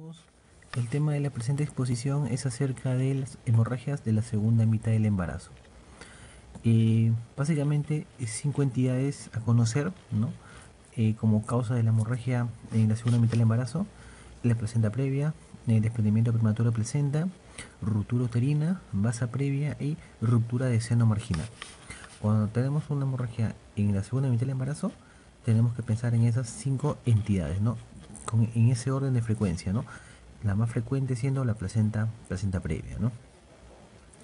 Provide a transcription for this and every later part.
todos. El tema de la presente exposición es acerca de las hemorragias de la segunda mitad del embarazo. Básicamente, 5 entidades a conocer, ¿no? Como causa de la hemorragia en la segunda mitad del embarazo: la placenta previa, el desprendimiento prematuro de placenta, ruptura uterina, vasa previa y ruptura de seno marginal. Cuando tenemos una hemorragia en la segunda mitad del embarazo, tenemos que pensar en esas 5 entidades, ¿no? En ese orden de frecuencia, ¿no? La más frecuente siendo la placenta previa, ¿no?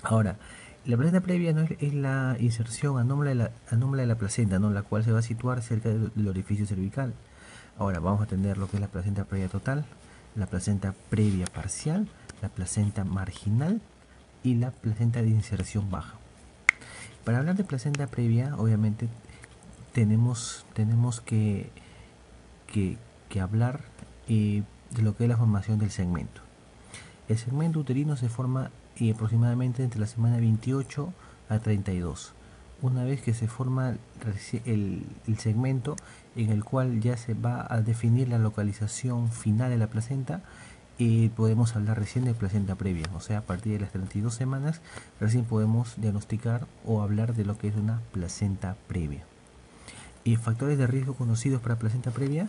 Ahora, la placenta previa, ¿no? es la inserción anómala de la placenta, ¿no? La cual se va a situar cerca del orificio cervical. Ahora vamos a tener lo que es la placenta previa total, la placenta previa parcial, la placenta marginal y la placenta de inserción baja. Para hablar de placenta previa, obviamente tenemos que hablar de lo que es la formación del segmento. El segmento uterino se forma aproximadamente entre la semana 28 a 32. Una vez que se forma el segmento, en el cual ya se va a definir la localización final de la placenta, podemos hablar recién de placenta previa. O sea, a partir de las 32 semanas recién podemos diagnosticar o hablar de lo que es una placenta previa. Factores de riesgo conocidos para placenta previa: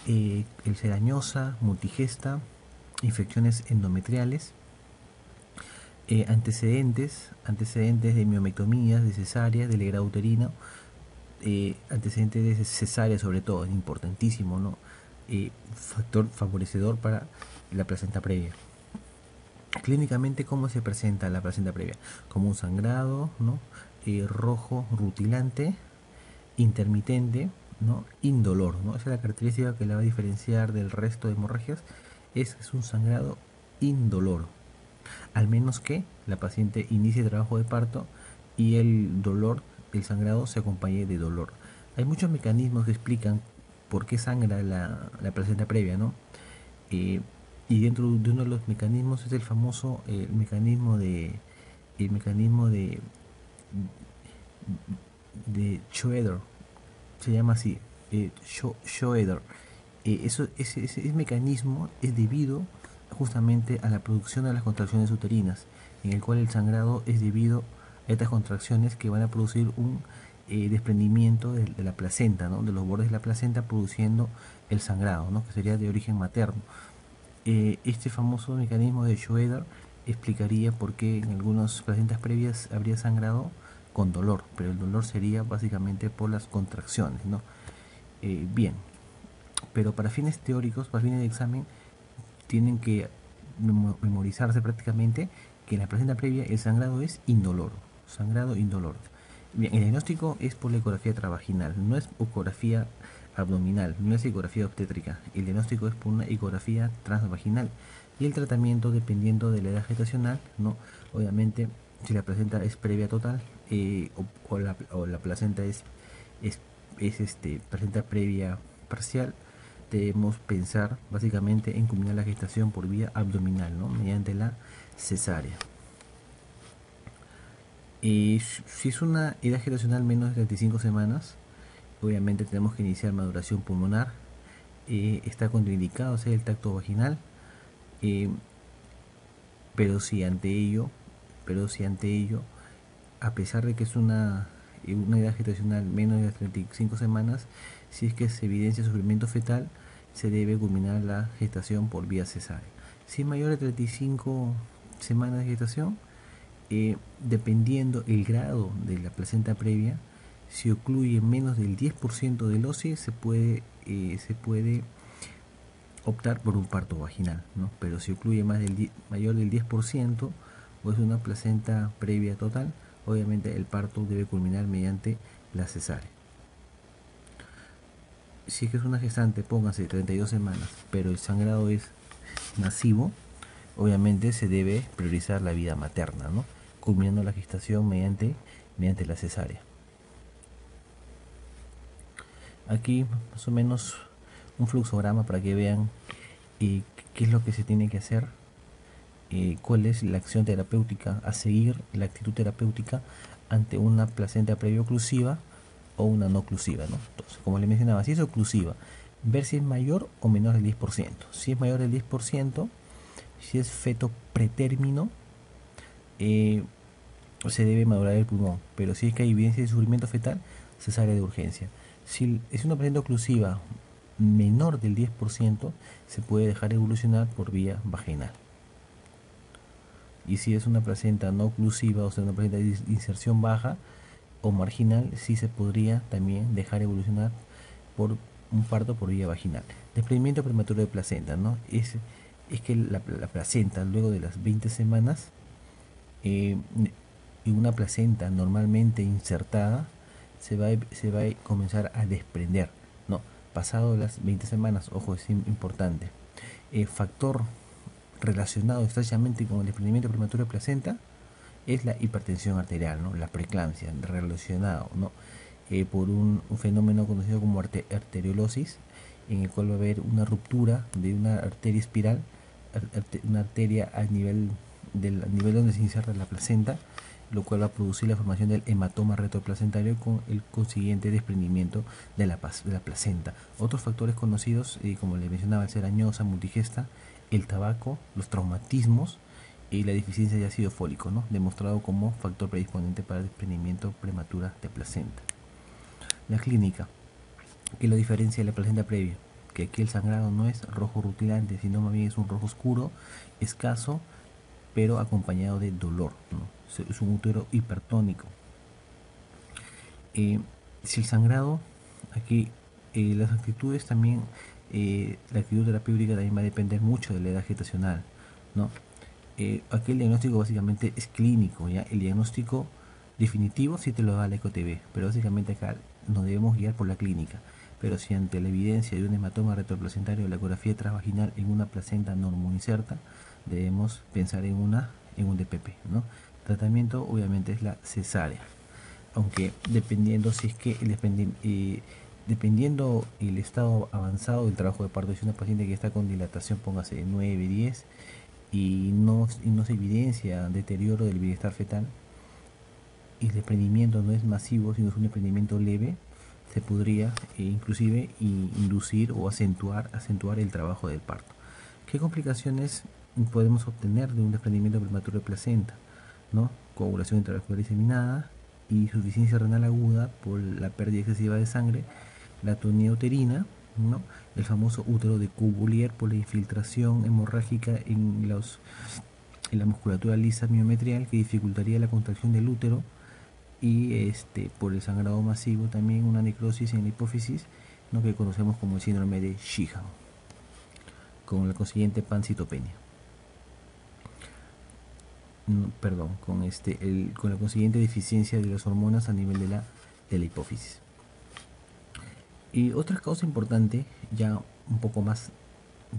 el ser añosa, multigesta, infecciones endometriales, antecedentes de miomectomías, de cesárea, de legrado uterino, antecedentes de cesárea sobre todo, es importantísimo, ¿no? Factor favorecedor para la placenta previa. Clínicamente, ¿cómo se presenta la placenta previa? Como un sangrado, ¿no? Rojo, rutilante, intermitente, ¿no? Indolor, ¿no? Esa es la característica que la va a diferenciar del resto de hemorragias, es un sangrado indoloro, al menos que la paciente inicie trabajo de parto y el dolor, el sangrado se acompañe de dolor. Hay muchos mecanismos que explican por qué sangra la placenta previa, ¿no? Y dentro de uno de los mecanismos es el famoso mecanismo de Schroeder, se llama así, Schroeder. Ese mecanismo es debido justamente a la producción de las contracciones uterinas, en el cual el sangrado es debido a estas contracciones que van a producir un desprendimiento de la placenta, ¿no? De los bordes de la placenta, produciendo el sangrado, ¿no? Que sería de origen materno. Este famoso mecanismo de Schroeder explicaría por qué en algunas placentas previas habría sangrado con dolor, pero el dolor sería básicamente por las contracciones, ¿no? Bien, pero para fines teóricos, para fines de examen, tienen que memorizarse prácticamente que en la placenta previa el sangrado es indoloro, sangrado indoloro. Bien, el diagnóstico es por la ecografía transvaginal, no es ecografía abdominal, no es ecografía obstétrica. El diagnóstico es por una ecografía transvaginal, y el tratamiento dependiendo de la edad gestacional, ¿no? Obviamente, si la placenta es previa total o la placenta es placenta previa parcial, debemos pensar básicamente en culminar la gestación por vía abdominal, ¿no? Mediante la cesárea. Si es una edad gestacional menos de 35 semanas, obviamente tenemos que iniciar maduración pulmonar. Está contraindicado hacer el tacto vaginal, pero si ante ello, a pesar de que es una edad gestacional menos de 35 semanas, si es que se evidencia sufrimiento fetal, se debe culminar la gestación por vía cesárea. Si es mayor de 35 semanas de gestación, dependiendo el grado de la placenta previa, si ocluye menos del 10% del óseo, se puede optar por un parto vaginal, ¿no? Pero si ocluye mayor del 10% o es una placenta previa total, obviamente el parto debe culminar mediante la cesárea. Si es que es una gestante, póngase 32 semanas, pero el sangrado es masivo, obviamente se debe priorizar la vida materna, ¿no? Culminando la gestación mediante la cesárea. Aquí más o menos un fluxograma para que vean qué es lo que se tiene que hacer, cuál es la acción terapéutica a seguir, la actitud terapéutica ante una placenta previa oclusiva o una no oclusiva, ¿no? Entonces, como les mencionaba, si es oclusiva ver si es mayor o menor del 10%. Si es mayor del 10%, si es feto pretérmino, eh, se debe madurar el pulmón, pero si es que hay evidencia de sufrimiento fetal, cesárea de urgencia. Si es una placenta oclusiva menor del 10%, se puede dejar evolucionar por vía vaginal. Y si es una placenta no oclusiva, o sea, una placenta de inserción baja o marginal, sí se podría también dejar evolucionar por un parto por vía vaginal. Desprendimiento prematuro de placenta, ¿no? Es que la placenta, luego de las 20 semanas, y una placenta normalmente insertada se va a comenzar a desprender, ¿no? Pasado las 20 semanas, ojo, es importante. Factor relacionado estrechamente con el desprendimiento prematuro de placenta es la hipertensión arterial, ¿no? La preeclampsia, relacionado, ¿no? Por un fenómeno conocido como arteriolosis, en el cual va a haber una ruptura de una arteria espiral, una arteria al nivel donde se inserta la placenta, lo cual va a producir la formación del hematoma retroplacentario con el consiguiente desprendimiento de la placenta. Otros factores conocidos, como les mencionaba, el ser añosa, multigesta, el tabaco, los traumatismos y la deficiencia de ácido fólico, ¿no? Demostrado como factor predisponente para el desprendimiento prematura de placenta. La clínica, que lo diferencia de la placenta previa, que aquí el sangrado no es rojo rutilante, sino más bien es un rojo oscuro, escaso, pero acompañado de dolor, ¿no? Es un útero hipertónico. Si el sangrado, aquí las actitudes también, la actitud terapéutica también va a depender mucho de la edad gestacional, ¿no? Aquí el diagnóstico básicamente es clínico, ¿ya? El diagnóstico definitivo sí te lo da la ECO-TV, pero básicamente acá nos debemos guiar por la clínica. Pero si ante la evidencia de un hematoma retroplacentario de la ecografía transvaginal en una placenta normoinserta, debemos pensar en un DPP, ¿no? Tratamiento obviamente es la cesárea, aunque dependiendo si es que dependiendo el estado avanzado del trabajo de parto, si es una paciente que está con dilatación, póngase 9, 10, y no se evidencia deterioro del bienestar fetal y el desprendimiento no es masivo, sino es un desprendimiento leve, se podría inclusive inducir o acentuar el trabajo del parto. ¿Qué complicaciones podemos obtener de un desprendimiento prematuro de placenta? ¿No? Coagulación intravascular diseminada, insuficiencia renal aguda por la pérdida excesiva de sangre, la atonía uterina, ¿no? El famoso útero de Cuvier por la infiltración hemorrágica en la musculatura lisa miometrial que dificultaría la contracción del útero, y por el sangrado masivo también una necrosis en la hipófisis, ¿no? Que conocemos como el síndrome de Sheehan, con la consiguiente pancitopenia. Perdón, con la consiguiente deficiencia de las hormonas a nivel de la hipófisis. Y otra causa importante, ya un poco más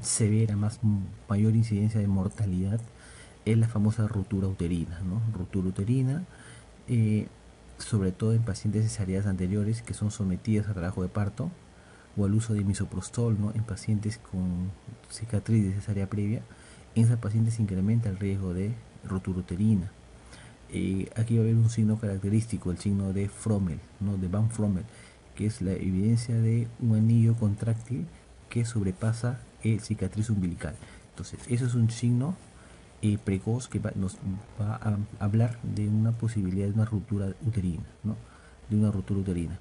severa, mayor incidencia de mortalidad, es la famosa ruptura uterina, ¿no? Ruptura uterina, sobre todo en pacientes cesáreas anteriores que son sometidas a trabajo de parto o al uso de misoprostol, ¿no? En pacientes con cicatriz de cesárea previa, en esas pacientes se incrementa el riesgo de ruptura uterina. Aquí va a haber un signo característico, el signo de Frommel, ¿no? De Van Frommel, que es la evidencia de un anillo contráctil que sobrepasa el cicatriz umbilical. Entonces, eso es un signo precoz que nos va a hablar de una posibilidad de una ruptura uterina, ¿no? De una ruptura uterina.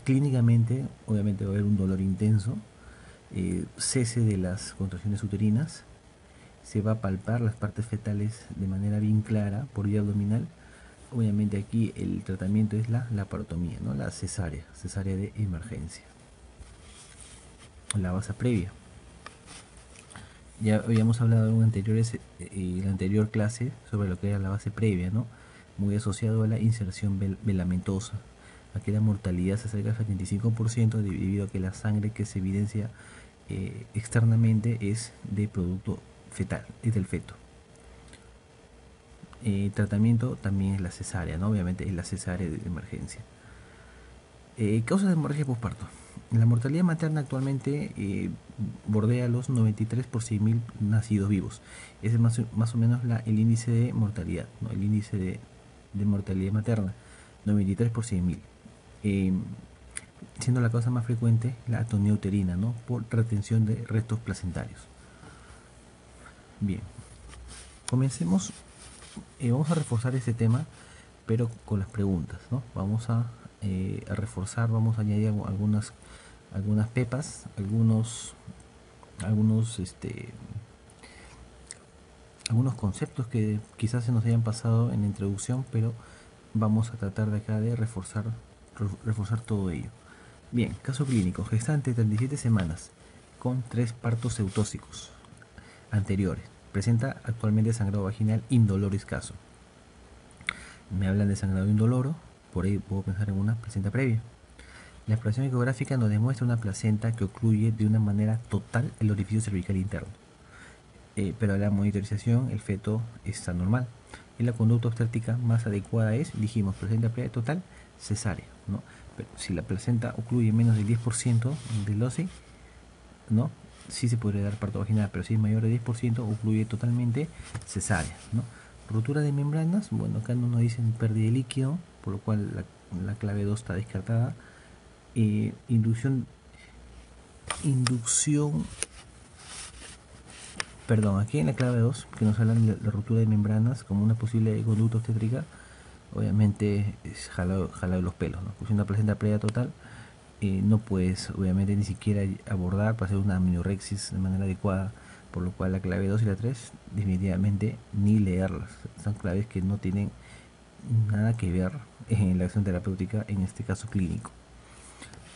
Clínicamente, obviamente va a haber un dolor intenso, cese de las contracciones uterinas, se va a palpar las partes fetales de manera bien clara por vía abdominal. Obviamente aquí el tratamiento es la laparotomía, ¿no? La cesárea de emergencia. La base previa. Ya habíamos hablado en la anterior clase sobre lo que era la base previa, ¿no? Muy asociado a la inserción velamentosa. Aquí la mortalidad se acerca al 75% debido a que la sangre que se evidencia externamente es de producto fetal, es del feto. Tratamiento también es la cesárea, ¿no? Obviamente es la cesárea de emergencia. Causas de hemorragia posparto. La mortalidad materna actualmente bordea los 93 por 100.000 nacidos vivos. Ese es más o menos el índice de mortalidad, ¿no? El índice de mortalidad materna, 93 por 100.000. siendo la causa más frecuente la atonía uterina, ¿no? Por retención de restos placentarios. Bien, comencemos. Vamos a reforzar este tema, pero con las preguntas, ¿no? Vamos a reforzar, vamos a añadir algunas pepas, algunos algunos conceptos que quizás se nos hayan pasado en la introducción, pero vamos a tratar de acá de reforzar todo ello. Bien, caso clínico, gestante 37 semanas, con 3 partos eutóxicos anteriores. Presenta actualmente sangrado vaginal indoloro escaso. Me hablan de sangrado indoloro, por ahí puedo pensar en una placenta previa. La exploración ecográfica nos demuestra una placenta que ocluye de una manera total el orificio cervical interno. Pero a la monitorización el feto está normal. Y la conducta obstétrica más adecuada es, dijimos, placenta previa total, cesárea, ¿no? Pero si la placenta ocluye menos del 10% del OSI, ¿no? Sí se podría dar parto vaginal, pero si es mayor de 10%, ocluye totalmente, cesárea, ¿no? Rotura de membranas, bueno, acá no nos dicen pérdida de líquido, por lo cual la clave 2 está descartada. Inducción, perdón, aquí en la clave 2, que nos hablan de la ruptura de membranas como una posible conducta obstétrica, obviamente es jalado de los pelos, ¿no? Pues una placenta previa total, no puedes obviamente ni siquiera abordar para hacer una amniorexis de manera adecuada, por lo cual la clave 2 y la 3 definitivamente ni leerlas. Son claves que no tienen nada que ver en la acción terapéutica, en este caso clínico.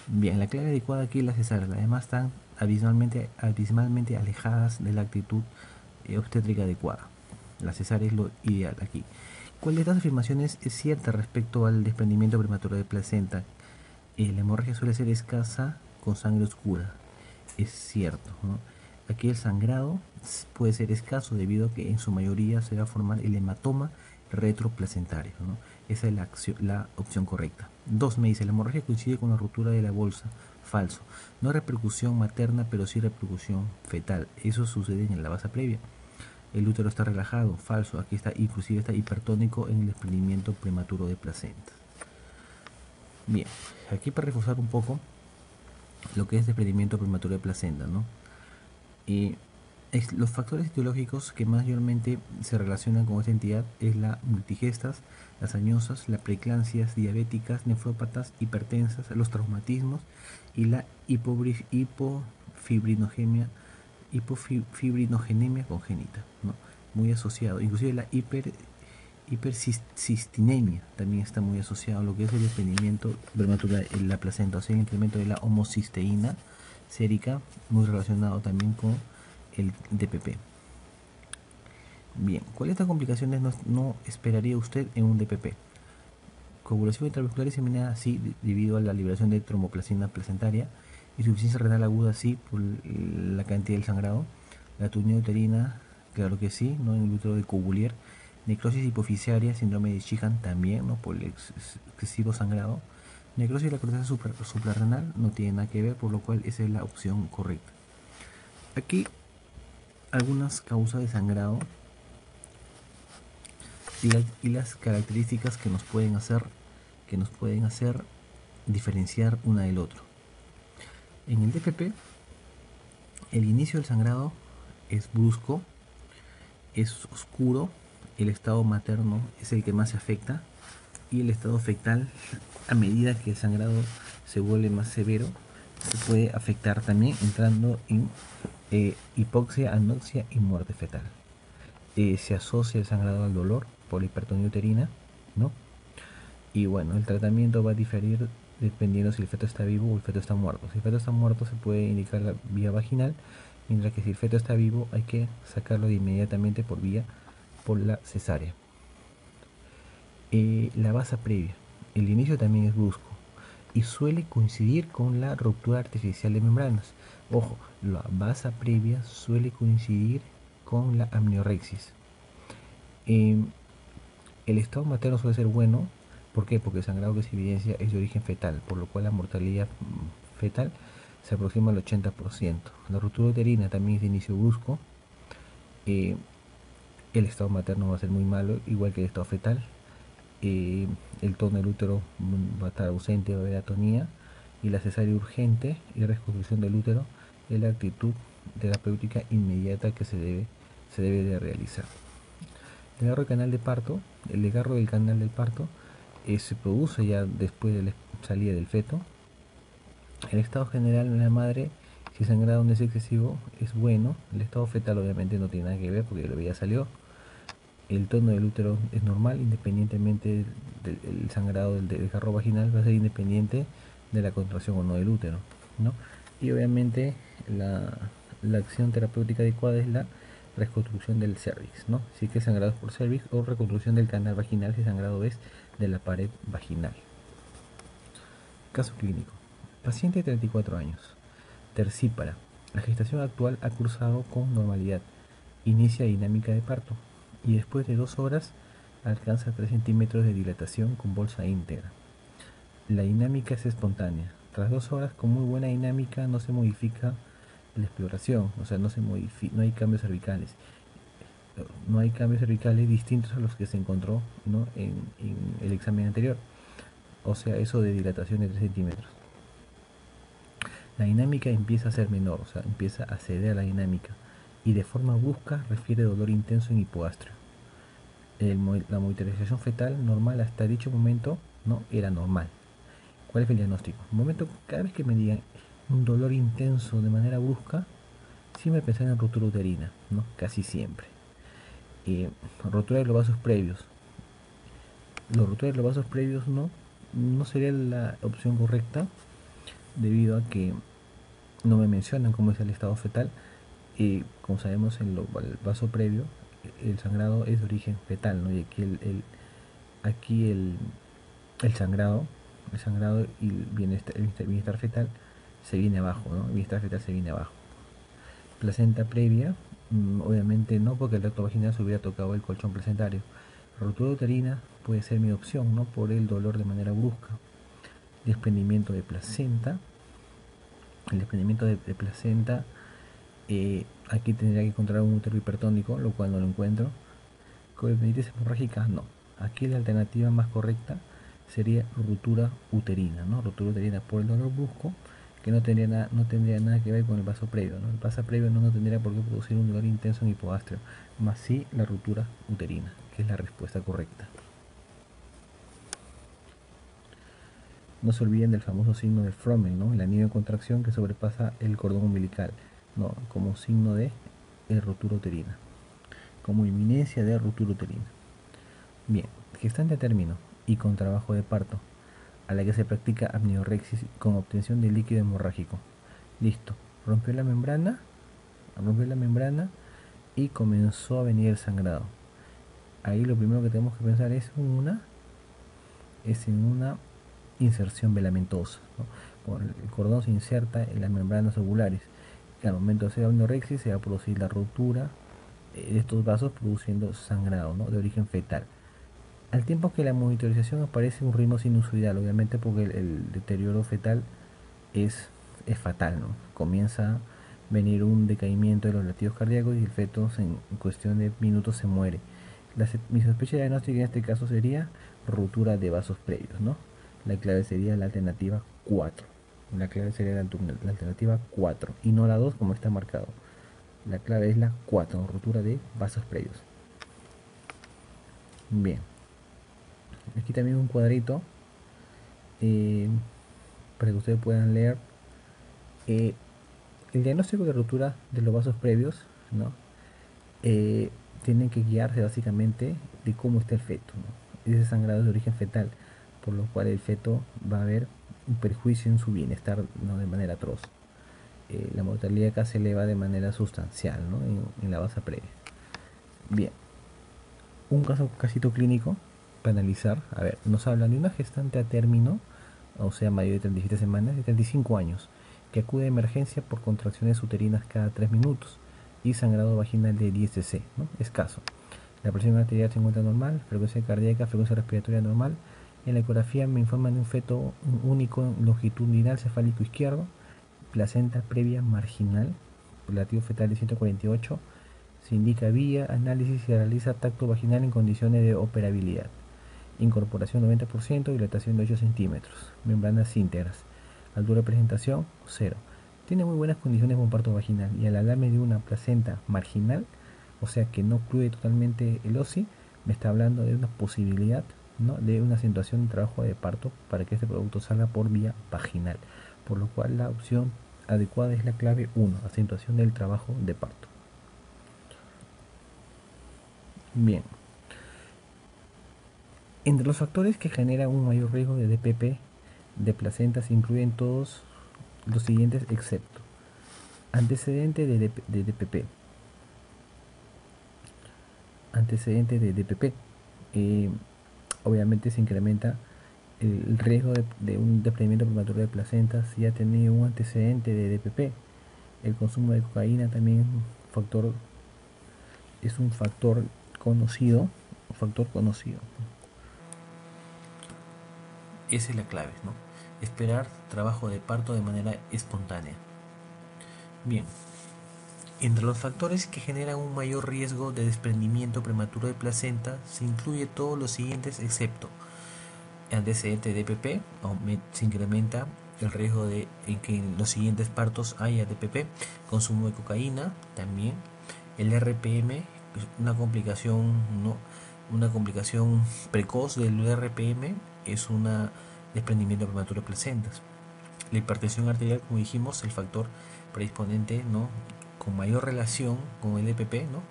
Bien, la clave adecuada aquí es la cesárea. Además están abismalmente alejadas de la actitud obstétrica adecuada. La cesárea es lo ideal aquí. ¿Cuál de estas afirmaciones es cierta respecto al desprendimiento prematuro de placenta? La hemorragia suele ser escasa con sangre oscura. Es cierto, ¿no? Aquí el sangrado puede ser escaso debido a que en su mayoría se va a formar el hematoma retroplacentario, ¿no? Esa es la opción correcta. 2, me dice, la hemorragia coincide con la ruptura de la bolsa. Falso. No repercusión materna, pero sí repercusión fetal. Eso sucede en la base previa. El útero está relajado. Falso. Aquí está, inclusive está hipertónico en el desprendimiento prematuro de placenta. Bien, aquí para reforzar un poco lo que es desprendimiento prematuro de placenta, ¿no? Los factores etiológicos que mayormente se relacionan con esta entidad es la multigestas, las añosas, las preeclampsias diabéticas, nefrópatas, hipertensas, los traumatismos y la hipofibrinogenemia congénita, ¿no? Muy asociado. Inclusive la hipercistinemia también está muy asociado a lo que es el desprendimiento prematuro de la placenta, o sea, el incremento de la homocisteína sérica, muy relacionado también con el DPP. Bien, ¿cuáles de estas complicaciones no esperaría usted en un DPP? Coagulación intravascular diseminada, sí, debido a la liberación de tromboplastina placentaria. Insuficiencia renal aguda, sí, por la cantidad del sangrado. La atonía uterina, claro que sí, ¿no? En el útero de Cuvier. Necrosis hipoficiaria, síndrome de Sheehan también, ¿no? Por el excesivo sangrado. Necrosis de la corteza suprarrenal no tiene nada que ver, por lo cual esa es la opción correcta. Aquí algunas causas de sangrado y las características que nos pueden hacer diferenciar una del otro. En el DPP, el inicio del sangrado es brusco, es oscuro, el estado materno es el que más se afecta y el estado fetal, a medida que el sangrado se vuelve más severo, se puede afectar también entrando en hipoxia, anoxia y muerte fetal. Se asocia el sangrado al dolor por la hipertonía uterina, ¿no? Y bueno, el tratamiento va a diferir dependiendo si el feto está vivo o el feto está muerto. Si el feto está muerto se puede indicar la vía vaginal, mientras que si el feto está vivo hay que sacarlo de inmediatamente por la cesárea. La basa previa, el inicio también es brusco y suele coincidir con la ruptura artificial de membranas. Ojo, la basa previa suele coincidir con la amniorexis. El estado materno suele ser bueno. ¿Por qué? Porque el sangrado que se evidencia es de origen fetal, por lo cual la mortalidad fetal se aproxima al 80%. La ruptura uterina también es de inicio brusco. El estado materno va a ser muy malo, igual que el estado fetal. El tono del útero va a estar ausente, va a haber atonía. y la cesárea urgente y reconstrucción del útero es la actitud terapéutica inmediata que se debe de realizar. El desgarro del canal de parto, el desgarro del canal del parto se produce ya después de la salida del feto. El estado general en la madre, si el sangrado no es excesivo, es bueno. El estado fetal obviamente no tiene nada que ver porque el bebé ya salió. El tono del útero es normal, independientemente del sangrado del desgarro vaginal, va a ser independiente de la contracción o no del útero, ¿no? Y obviamente la acción terapéutica adecuada es la reconstrucción del cervix, ¿no? Si es que el sangrado es por cervix, o reconstrucción del canal vaginal si el sangrado es de la pared vaginal. Caso clínico. Paciente de 34 años. Tercípara. La gestación actual ha cursado con normalidad. Inicia dinámica de parto y después de 2 horas alcanza 3 centímetros de dilatación con bolsa íntegra. La dinámica es espontánea. Tras 2 horas con muy buena dinámica no se modifica la exploración, o sea, no hay cambios cervicales. No hay cambios cervicales distintos a los que se encontró, ¿no?, en el examen anterior. O sea, eso de dilatación de 3 centímetros. La dinámica empieza a ser menor, o sea, empieza a ceder a la dinámica y de forma brusca refiere dolor intenso en hipogastrio. La monitorización fetal normal hasta dicho momento no era normal. ¿Cuál es el diagnóstico? Cada vez que me digan un dolor intenso de manera brusca, siempre pensar en ruptura uterina, ¿no? Casi siempre. Rotura de los vasos previos. Los rupturas de los vasos previos no sería la opción correcta, debido a que no me mencionan cómo es el estado fetal. Como sabemos, en el vaso previo el sangrado es de origen fetal, ¿no? Y aquí el sangrado y el bienestar fetal se viene abajo, ¿no? El bienestar fetal se viene abajo. Placenta previa, obviamente no, porque el tracto vaginal se hubiera tocado el colchón placentario. Ruptura uterina puede ser mi opción, ¿no?, por el dolor de manera brusca. Desprendimiento de placenta. El desprendimiento de placenta, aquí tendría que encontrar un útero hipertónico, lo cual no lo encuentro. Colonitis hemorrágica, no. Aquí la alternativa más correcta sería ruptura uterina, ¿no? Ruptura uterina por el dolor brusco, que no tendría nada que ver con el vaso previo, ¿no? El vaso previo no tendría por qué producir un dolor intenso en hipogastrio, más sí la ruptura uterina, que es la respuesta correcta. No se olviden del famoso signo de Frommel, ¿no?, el anillo de contracción que sobrepasa el cordón umbilical, ¿no?, como signo de ruptura uterina, como inminencia de ruptura uterina. Bien, gestante a término y con trabajo de parto, a la que se practica amniorexis con obtención de líquido hemorrágico. Listo, rompió la membrana y comenzó a venir el sangrado. Ahí lo primero que tenemos que pensar es en una inserción velamentosa, ¿no? El cordón se inserta en las membranas ovulares. Al momento de hacer amniorexis se va a producir la ruptura de estos vasos, produciendo sangrado, ¿no?, de origen fetal. Al tiempo que la monitorización aparece un ritmo sinusoidal, obviamente porque el deterioro fetal es fatal, ¿no? Comienza a venir un decaimiento de los latidos cardíacos y el feto en cuestión de minutos se muere. Mi sospecha diagnóstica en este caso sería ruptura de vasos previos, ¿no? La clave sería la alternativa 4. La clave sería la alternativa 4 y no la 2 como está marcado. La clave es la 4, ruptura de vasos previos. Bien. Aquí también un cuadrito para que ustedes puedan leer el diagnóstico de ruptura de los vasos previos, ¿no? Tienen que guiarse básicamente de cómo está el feto, ¿no? Ese sangrado es de origen fetal, por lo cual el feto va a haber un perjuicio en su bienestar, ¿no?, de manera atroz. La mortalidad acá se eleva de manera sustancial, ¿no?, en la base previa. Bien, un casito clínico para analizar. A ver, nos hablan de una gestante a término, o sea, mayor de 37 semanas, de 35 años, que acude a emergencia por contracciones uterinas cada 3 minutos y sangrado vaginal de 10 cc, ¿no?, escaso. La presión arterial se encuentra normal, frecuencia cardíaca, frecuencia respiratoria normal. En la ecografía me informan de un feto único longitudinal cefálico izquierdo, placenta previa marginal, latido fetal de 148. Se indica vía análisis y se realiza tacto vaginal en condiciones de operabilidad. Incorporación 90%, dilatación de 8 centímetros, membranas íntegras. Altura de presentación, 0. Tiene muy buenas condiciones como parto vaginal y al hablarme de una placenta marginal, o sea que no incluye totalmente el OSI, me está hablando de una posibilidad, ¿no?, de una acentuación de trabajo de parto para que este producto salga por vía vaginal, por lo cual la opción adecuada es la clave 1, acentuación del trabajo de parto. Bien, entre los factores que generan un mayor riesgo de DPP de placenta se incluyen todos los siguientes excepto antecedente de DPP. Antecedente de DPP. Obviamente se incrementa el riesgo de un desprendimiento prematuro de placenta si ha tenido un antecedente de DPP. El consumo de cocaína también es un factor conocido. Esa es la clave, ¿no? Esperar trabajo de parto de manera espontánea. Bien, entre los factores que generan un mayor riesgo de desprendimiento prematuro de placenta se incluye todos los siguientes excepto antecedente de DPP, se incrementa el riesgo de que en los siguientes partos haya DPP, consumo de cocaína también, el RPM, una complicación, ¿no?, una complicación precoz del RPM es un desprendimiento prematuro de placentas. La hipertensión arterial, como dijimos, el factor predisponente, ¿no?, con mayor relación con el DPP, ¿no?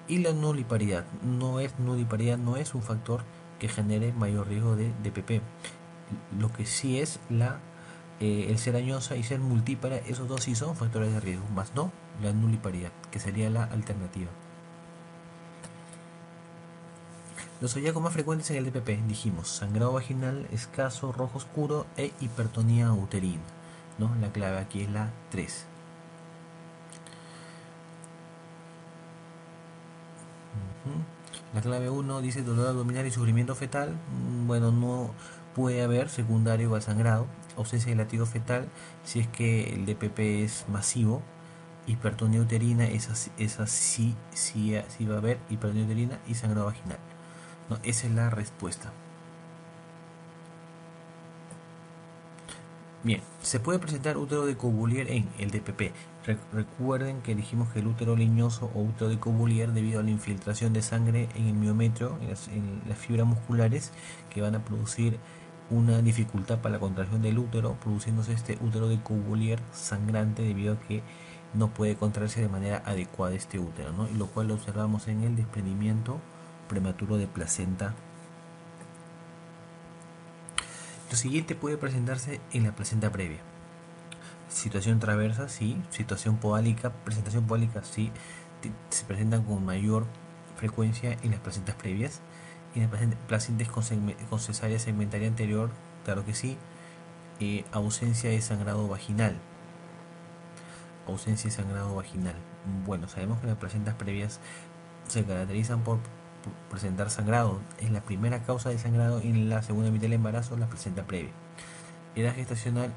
Y la nuliparidad no es un factor que genere mayor riesgo de DPP. Lo que sí es el ser añosa y ser multípara, esos dos sí son factores de riesgo, más no la nuliparidad, que sería la alternativa. Los hallazgos más frecuentes en el DPP, dijimos, sangrado vaginal escaso, rojo oscuro e hipertonía uterina, ¿no? La clave aquí es la 3. La clave 1 dice dolor abdominal y sufrimiento fetal. Bueno, no puede haber secundario al sangrado. Ausencia de latido fetal si es que el DPP es masivo. Hipertonía uterina, esa sí va a haber hipertonía uterina y sangrado vaginal. No, esa es la respuesta. Bien, se puede presentar útero de Cuvier en el DPP. Recuerden que dijimos que el útero leñoso o útero de Cuvier, debido a la infiltración de sangre en el miometrio, en las fibras musculares, que van a producir una dificultad para la contracción del útero, produciéndose este útero de Cuvier sangrante debido a que no puede contraerse de manera adecuada este útero, ¿no? Y lo cual lo observamos en el desprendimiento prematuro de placenta. Lo siguiente puede presentarse en la placenta previa. Situación transversa, sí. Situación podálica, presentación podálica, sí. Se presentan con mayor frecuencia en las placentas previas. En las placentas con cesárea segmentaria anterior, claro que sí. Ausencia de sangrado vaginal. Bueno, sabemos que las placentas previas se caracterizan por presentar sangrado. Es la primera causa de sangrado en la segunda mitad del embarazo, la placenta previa. Edad gestacional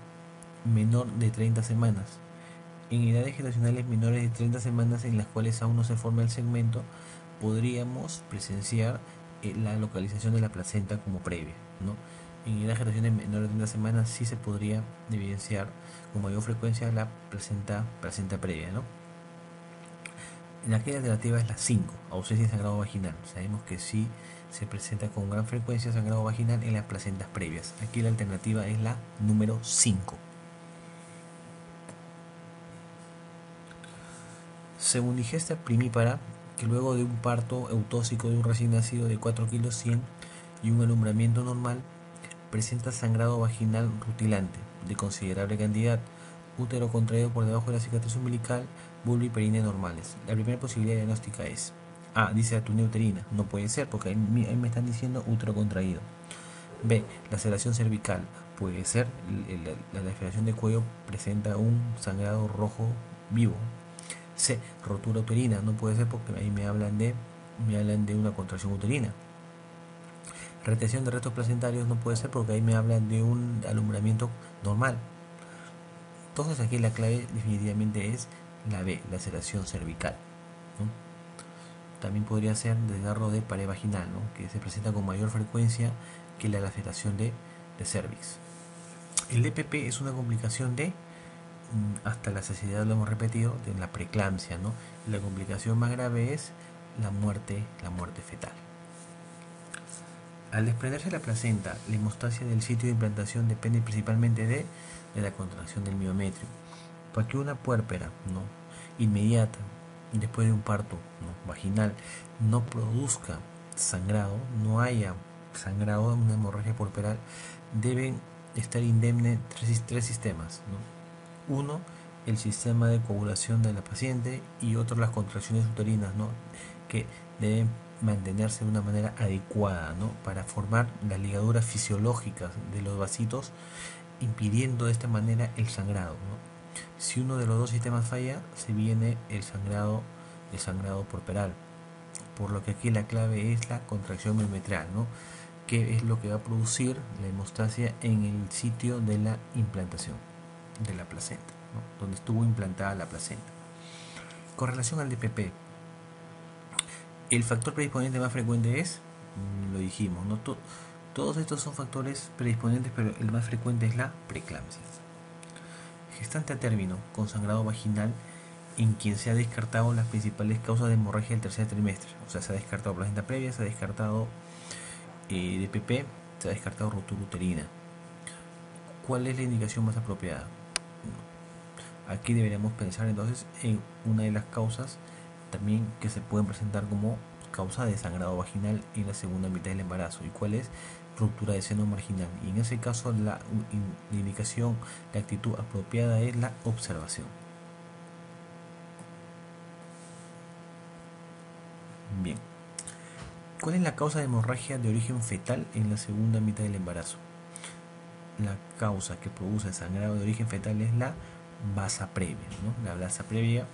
menor de 30 semanas. En edades gestacionales menores de 30 semanas en las cuales aún no se forma el segmento, podríamos presenciar la localización de la placenta como previa, ¿no? En edades gestacionales menores de 30 semanas sí se podría evidenciar con mayor frecuencia la placenta previa, ¿no? La alternativa es la 5, ausencia de sangrado vaginal. Sabemos que sí se presenta con gran frecuencia sangrado vaginal en las placentas previas. Aquí la alternativa es la número 5. Según digesta primípara, que luego de un parto eutóxico de un recién nacido de 4 kilos 100 y un alumbramiento normal, presenta sangrado vaginal rutilante de considerable cantidad, útero contraído por debajo de la cicatriz umbilical, vulva y perine normales. La primera posibilidad diagnóstica es dice atonía uterina, no puede ser porque ahí me están diciendo útero contraído. B, laceración cervical, puede ser, la laceración de cuello presenta un sangrado rojo vivo. C, rotura uterina, no puede ser porque ahí me hablan de una contracción uterina. Retención de restos placentarios no puede ser porque ahí me hablan de un alumbramiento normal. Entonces aquí la clave definitivamente es la B, laceración cervical, ¿no? También podría ser desgarro de pared vaginal, ¿no?, que se presenta con mayor frecuencia que la laceración de cervix. El DPP es una complicación de, hasta la saciedad lo hemos repetido, de la preeclampsia, ¿no? La complicación más grave es la muerte fetal. Al desprenderse la placenta, la hemostasia del sitio de implantación depende principalmente de la contracción del miometrio. Para que una puérpera, ¿no?, inmediata, después de un parto, ¿no?, vaginal, no produzca sangrado, no haya sangrado, una hemorragia puerperal, deben estar indemne tres sistemas, ¿no? Uno, el sistema de coagulación de la paciente, y otro, las contracciones uterinas, ¿no?, que deben mantenerse de una manera adecuada, ¿no?, para formar las ligaduras fisiológicas de los vasitos, impidiendo de esta manera el sangrado, ¿no? Si uno de los dos sistemas falla, se viene el sangrado puerperal, por lo que aquí la clave es la contracción miometral, ¿no?, que es lo que va a producir la hemostasia en el sitio de la implantación de la placenta, ¿no?, donde estuvo implantada la placenta. Con relación al DPP, el factor predisponente más frecuente es, lo dijimos, ¿no?, todos estos son factores predisponentes, pero el más frecuente es la preeclampsia. Gestante a término con sangrado vaginal en quien se ha descartado las principales causas de hemorragia del tercer trimestre. O sea, se ha descartado placenta previa, se ha descartado DPP, se ha descartado rotura uterina. ¿Cuál es la indicación más apropiada? Aquí deberíamos pensar entonces en una de las causas también que se pueden presentar como causa de sangrado vaginal en la segunda mitad del embarazo. ¿Y cuál es? Ruptura de seno marginal. Y en ese caso la indicación, la actitud apropiada es la observación. Bien. ¿Cuál es la causa de hemorragia de origen fetal en la segunda mitad del embarazo? La causa que produce sangrado de origen fetal es la basa previa, ¿no? La basa previa,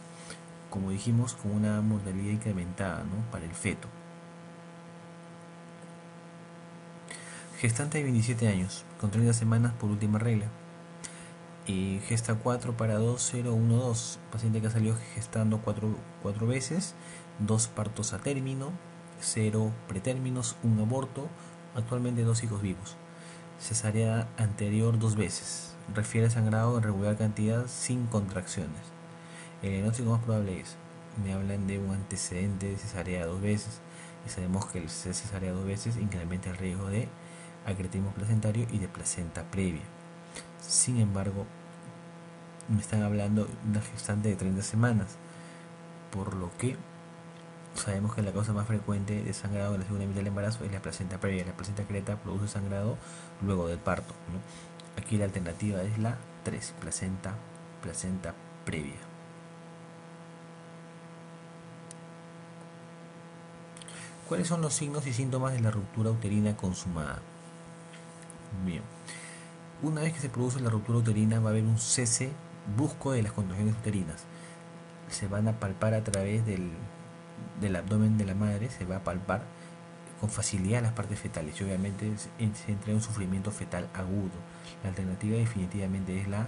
como dijimos, con una mortalidad incrementada, ¿no?, para el feto. Gestante de 27 años, con 30 semanas por última regla. Gesta 4 para 2012, paciente que ha salido gestando 4 veces, 2 partos a término, 0 pretérminos, 1 aborto, actualmente 2 hijos vivos. Cesárea anterior 2 veces, refiere sangrado en regular cantidad sin contracciones. El diagnóstico más probable es, me hablan de un antecedente de cesárea 2 veces, y sabemos que el cesárea 2 veces incrementa el riesgo de acretismo placentario y de placenta previa. Sin embargo, me están hablando de una gestante de 30 semanas, por lo que sabemos que la causa más frecuente de sangrado en la segunda mitad del embarazo es la placenta previa. La placenta creta produce sangrado luego del parto, ¿no? Aquí la alternativa es la 3, placenta previa. ¿Cuáles son los signos y síntomas de la ruptura uterina consumada? Bien, una vez que se produce la ruptura uterina va a haber un cese brusco de las contracciones uterinas. Se van a palpar a través del abdomen de la madre, se va a palpar con facilidad las partes fetales y obviamente se entra en un sufrimiento fetal agudo. La alternativa definitivamente es la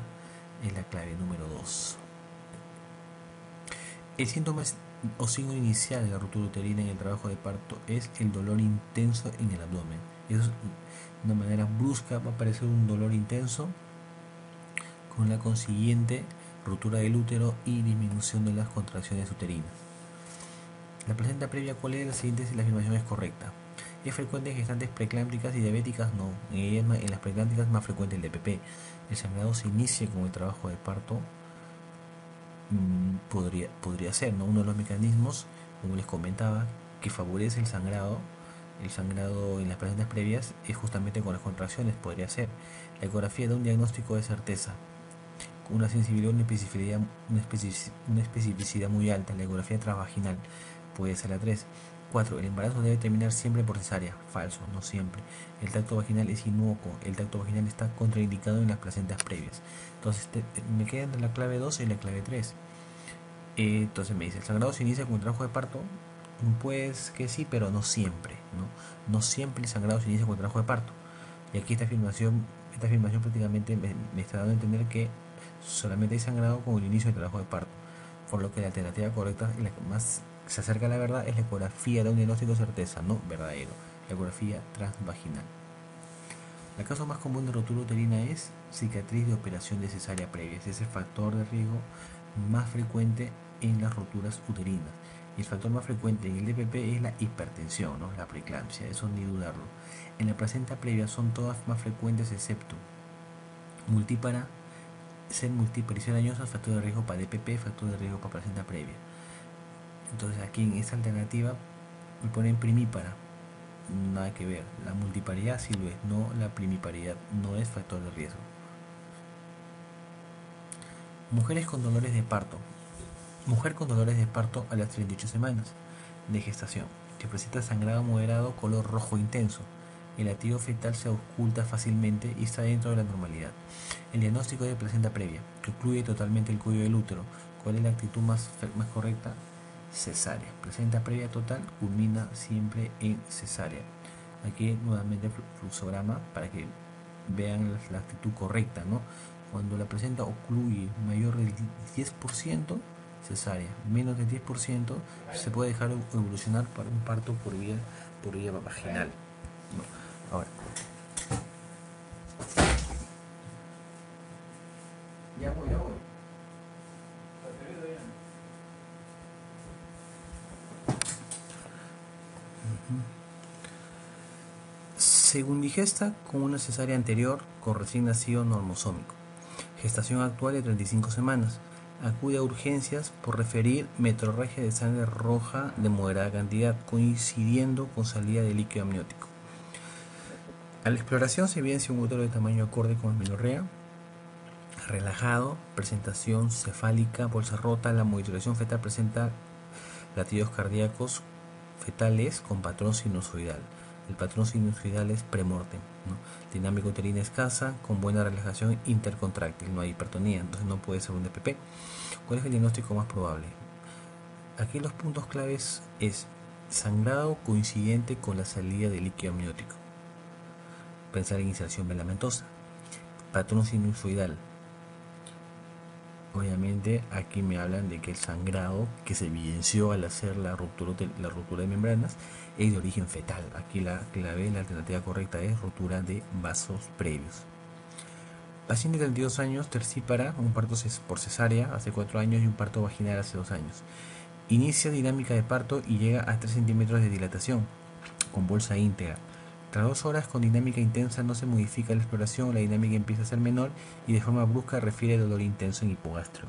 clave número 2. El síntoma o signo inicial de la ruptura uterina en el trabajo de parto es el dolor intenso en el abdomen. Eso es de una manera brusca, va a aparecer un dolor intenso con la consiguiente ruptura del útero y disminución de las contracciones uterinas. La placenta previa, ¿cuál es la siguiente si la afirmación es correcta? ¿Es frecuente en gestantes preeclámpticas y diabéticas? No. En las preeclámpticas es más frecuente el DPP. El sangrado se inicia con el trabajo de parto. Podría ser, ¿no?, uno de los mecanismos, como les comentaba, que favorece el sangrado en las placentas previas es justamente con las contracciones. Podría ser. La ecografía da un diagnóstico de certeza, con una sensibilidad, una especificidad muy alta. La ecografía transvaginal puede ser la 3. 4. El embarazo debe terminar siempre por cesárea. Falso, no siempre. El tacto vaginal es inocuo. El tacto vaginal está contraindicado en las placentas previas. Entonces me queda entre la clave 2 y la clave 3. Entonces me dice, ¿el sangrado se inicia con el trabajo de parto? Pues que sí, pero no siempre, ¿no? No siempre el sangrado se inicia con el trabajo de parto. Y aquí esta afirmación prácticamente me está dando a entender que solamente hay sangrado con el inicio del trabajo de parto. Por lo que la alternativa correcta y la que más se acerca a la verdad es la ecografía de un diagnóstico de certeza, no verdadero. La ecografía transvaginal. La causa más común de rotura uterina es cicatriz de operación de cesárea previa. Ese es el factor de riesgo más frecuente en las roturas uterinas. Y el factor más frecuente en el DPP es la hipertensión, ¿no? La preeclampsia, eso ni dudarlo. En la placenta previa son todas más frecuentes excepto multípara, ser multípara y ser dañosa, factor de riesgo para DPP, factor de riesgo para placenta previa. Entonces aquí en esta alternativa me ponen primípara, nada que ver. La multiparidad sí lo es, no la primiparidad, no es factor de riesgo. Mujeres con dolores de parto. Mujer con dolores de parto a las 38 semanas de gestación, que presenta sangrado moderado color rojo intenso. El latido fetal se oculta fácilmente y está dentro de la normalidad. El diagnóstico de placenta previa, que ocluye totalmente el cuello del útero. ¿Cuál es la actitud más correcta? Cesárea. Placenta previa total culmina siempre en cesárea. Aquí nuevamente el fluxograma para que vean la actitud correcta, ¿no? Cuando la placenta ocluye mayor del 10%, cesárea. Menos del 10% se puede dejar evolucionar para un parto por vía vaginal, ¿no? Ahora, ya voy. Según digesta con una cesárea anterior con recién nacido normosómico. Gestación actual de 35 semanas. Acude a urgencias por referir metrorragia de sangre roja de moderada cantidad, coincidiendo con salida de líquido amniótico. A la exploración se evidencia un útero de tamaño acorde con amenorrea, relajado, presentación cefálica, bolsa rota. La monitorización fetal presenta latidos cardíacos fetales con patrón sinusoidal. El patrón sinusoidal es premortem, ¿no? Dinámica uterina escasa, con buena relajación intercontráctil, no hay hipertonía, entonces no puede ser un DPP. ¿Cuál es el diagnóstico más probable? Aquí los puntos claves es sangrado coincidente con la salida de líquido amniótico. Pensar en inserción velamentosa. Patrón sinusoidal. Obviamente aquí me hablan de que el sangrado que se evidenció al hacer la ruptura de membranas es de origen fetal. Aquí la clave, la alternativa correcta es rotura de vasos previos. Paciente de 32 años, tercípara, un parto por cesárea hace 4 años y un parto vaginal hace 2 años. Inicia dinámica de parto y llega a 3 centímetros de dilatación, con bolsa íntegra. Tras 2 horas con dinámica intensa no se modifica la exploración, la dinámica empieza a ser menor y de forma brusca refiere dolor intenso en hipogastrio.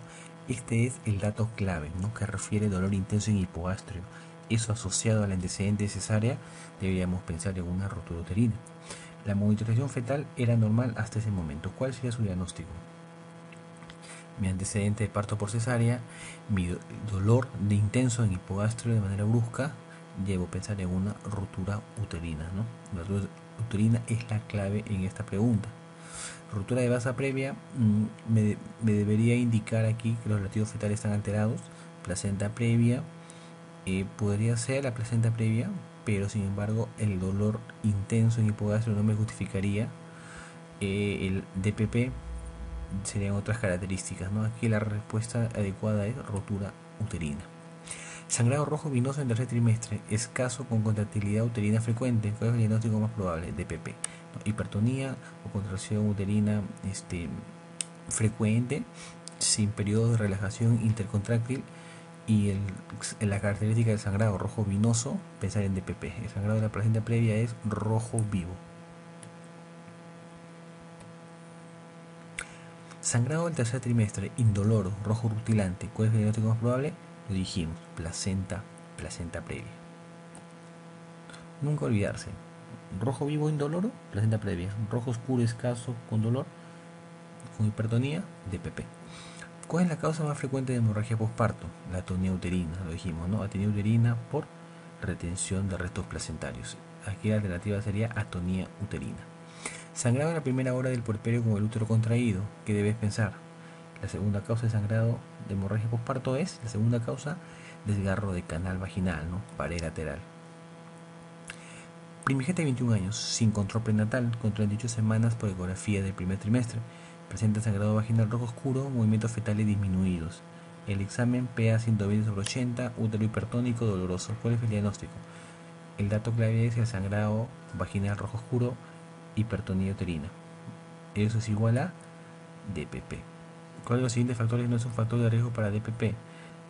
Este es el dato clave, ¿no? Que refiere dolor intenso en hipogastrio. Eso asociado al antecedente de cesárea, deberíamos pensar en una rotura uterina. La monitorización fetal era normal hasta ese momento. ¿Cuál sería su diagnóstico? Mi antecedente de parto por cesárea, mi dolor de intenso en hipogastrio de manera brusca, debo pensar en una rotura uterina, ¿no? La rotura uterina es la clave en esta pregunta. Rotura de base previa, me debería indicar aquí que los latidos fetales están alterados. Placenta previa, podría ser la placenta previa, pero sin embargo el dolor intenso en hipogastrio no me justificaría. El DPP serían otras características, ¿no? Aquí la respuesta adecuada es rotura uterina. Sangrado rojo vinoso en tercer trimestre, escaso con contractilidad uterina frecuente. ¿Cuál es el diagnóstico más probable? DPP, ¿no? Hipertonía o contracción uterina frecuente, sin periodo de relajación intercontráctil. Y la característica del sangrado rojo vinoso, pensar en DPP. El sangrado de la placenta previa es rojo vivo. Sangrado del tercer trimestre, indoloro, rojo rutilante. ¿Cuál es el diagnóstico más probable? Lo dijimos, placenta previa. Nunca olvidarse. Rojo vivo indoloro, placenta previa. Rojo oscuro escaso con dolor, con hipertonía, DPP. ¿Cuál es la causa más frecuente de hemorragia posparto? La atonía uterina, lo dijimos, ¿no? Atonía uterina por retención de restos placentarios. Aquí la alternativa sería atonía uterina. Sangrado en la primera hora del puerperio con el útero contraído. ¿Qué debes pensar? La segunda causa de sangrado de hemorragia posparto es, la segunda causa, desgarro de canal vaginal, ¿no? Pared lateral. Primigente de 21 años, sin control prenatal, con 38 semanas por ecografía del primer trimestre. Presenta sangrado vaginal rojo oscuro, movimientos fetales disminuidos. El examen PA 120/80, útero hipertónico doloroso. ¿Cuál es el diagnóstico? El dato clave es el sangrado vaginal rojo oscuro hipertonía uterina. Eso es igual a DPP. ¿Cuál de los siguientes factores no es un factor de riesgo para DPP?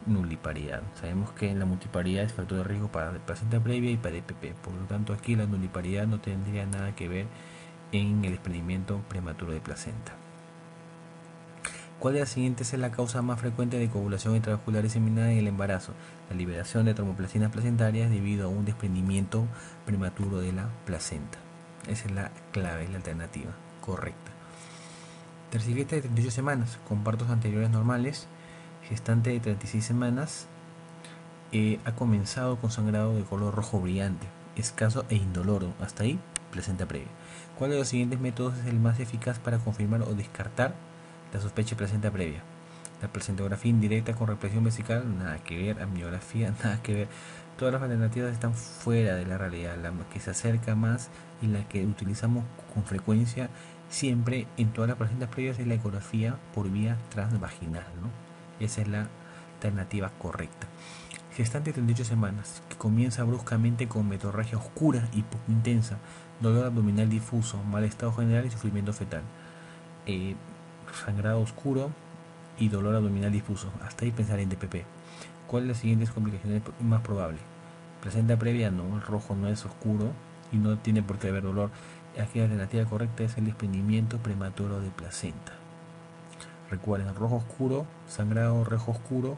Nuliparidad. Sabemos que en la multiparidad es factor de riesgo para placenta previa y para DPP. Por lo tanto, aquí la nuliparidad no tendría nada que ver en el desprendimiento prematuro de placenta. ¿Cuál de las siguientes es la causa más frecuente de coagulación intravascular diseminada en el embarazo? La liberación de tromboplastinas placentarias debido a un desprendimiento prematuro de la placenta. Esa es la clave, la alternativa correcta. Tercigueta de 38 semanas, con partos anteriores normales, gestante de 36 semanas, ha comenzado con sangrado de color rojo brillante, escaso e indoloro. Hasta ahí, placenta previa. ¿Cuál de los siguientes métodos es el más eficaz para confirmar o descartar la sospecha de placenta previa? La placentografía indirecta con represión vesical, nada que ver. Amniografía, nada que ver. Todas las alternativas están fuera de la realidad. La que se acerca más y la que utilizamos con frecuencia siempre en todas las placentas previas es la ecografía por vía transvaginal, ¿no? Esa es la alternativa correcta. Gestante de 38 semanas, que comienza bruscamente con metorragia oscura y poco intensa, dolor abdominal difuso, mal estado general y sufrimiento fetal. Sangrado oscuro y dolor abdominal difuso. Hasta ahí pensar en DPP. ¿Cuál de las siguientes complicaciones es más probable? Placenta previa, no, el rojo no es oscuro y no tiene por qué haber dolor. Aquí la alternativa correcta es el desprendimiento prematuro de placenta. Recuerden, rojo oscuro, sangrado rojo oscuro,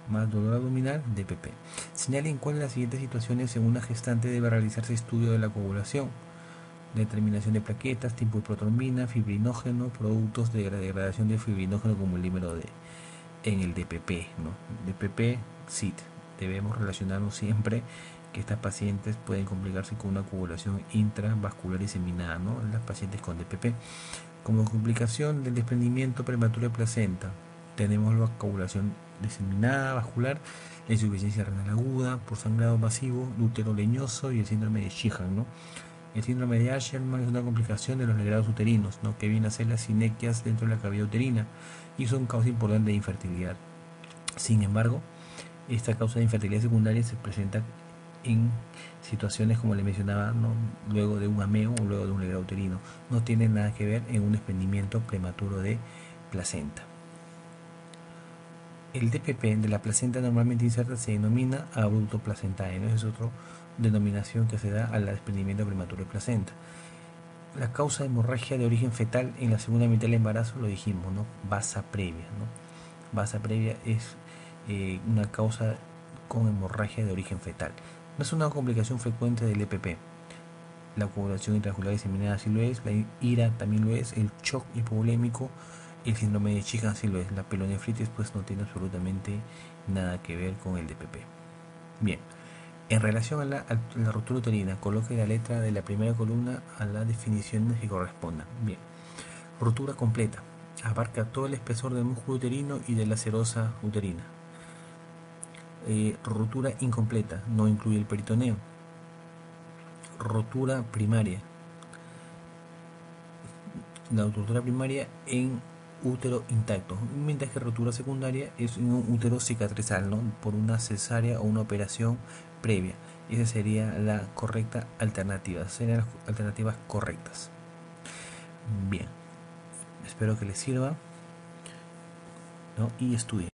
más dolor abdominal, DPP. Señalen cuál de las siguientes situaciones en una gestante debe realizarse estudio de la coagulación. Determinación de plaquetas, tipo de protrombina, fibrinógeno, productos de degradación de fibrinógeno como el dímero D. En el DPP, ¿no? DPP, SIT. Debemos relacionarnos siempre que estas pacientes pueden complicarse con una coagulación intravascular diseminada, ¿no? Las pacientes con DPP. Como complicación del desprendimiento prematuro de placenta, tenemos la coagulación diseminada vascular, la insuficiencia renal aguda por sangrado masivo, útero leñoso y el síndrome de Sheehan, ¿no? El síndrome de Asherman es una complicación de los legrados uterinos, ¿no? Que viene a ser las sinequias dentro de la cavidad uterina y son causa importante de infertilidad. Sin embargo, esta causa de infertilidad secundaria se presenta en situaciones como le mencionaba, ¿no? Luego de un ameo o luego de un legrado uterino. No tiene nada que ver en un desprendimiento prematuro de placenta. El DPP de la placenta normalmente inserta se denomina abrupto placentae, ¿no? Es otra denominación que se da al desprendimiento prematuro de placenta. La causa de hemorragia de origen fetal en la segunda mitad del embarazo, lo dijimos, ¿no? Vasa previa, ¿no? Vasa previa es una causa con hemorragia de origen fetal. No es una complicación frecuente del EPP. La coagulación intravascular diseminada sí lo es, la IRA también lo es, el shock hipovolémico, el síndrome de Sheehan sí lo es, la pielonefritis pues no tiene absolutamente nada que ver con el DPP. Bien, en relación a la ruptura uterina, coloque la letra de la primera columna a las definiciones que correspondan. Bien, ruptura completa, abarca todo el espesor del músculo uterino y de la serosa uterina. Rotura incompleta, no incluye el peritoneo. Rotura primaria, la rotura primaria en útero intacto, mientras que rotura secundaria es en un útero cicatrizal, ¿no? Por una cesárea o una operación previa. Esa sería la correcta alternativa, serían las alternativas correctas. Bien, espero que les sirva, ¿no? Y estudien.